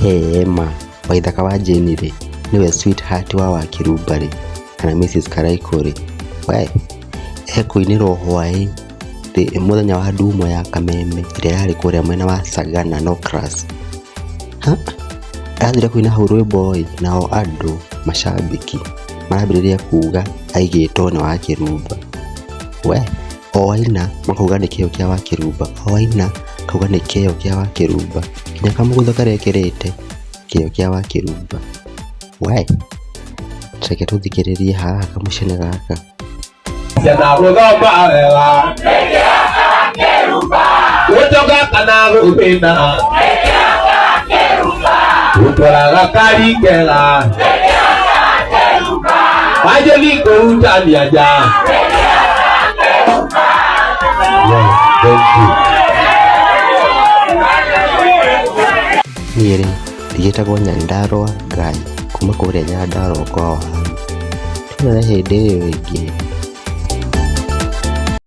ma Waithaka wa Jane ri niwe sweetheart wa Wakirumba ri kana Mrs Karaiko ri we ekuinirwo hwaĩ muthenya wa ndumo ya Kameme iria yari kuria mwena wa Sagana no class athire kuina hau rwĩmbo nao andũ mashabiki marambĩrĩria kuga aigitwo na Wakirumba we oaina makauga nĩ kĩo kĩa Wakirumba oaina kauga nĩ kĩo kĩa Wakirumba nginya kamũgũtho karekĩrĩte kĩo kĩa Wakirumba we reke tũthikĩrĩrie haha kamũcene gaka Yana gũthoma wega ekiraga Wakirumba gũcoka kana gũthĩna ekiraga Wakirumba gũtwaraga kari kega ekiraga Wakirumba wanjĩthi kũrutania nja ekiraga Wakirumba. Niĩ rĩ ndigĩtagwo Nyandarũa Ngai kuma kũrĩa Nyandarũa kwao hau tũrĩa hĩndĩ ĩyo ĩngĩ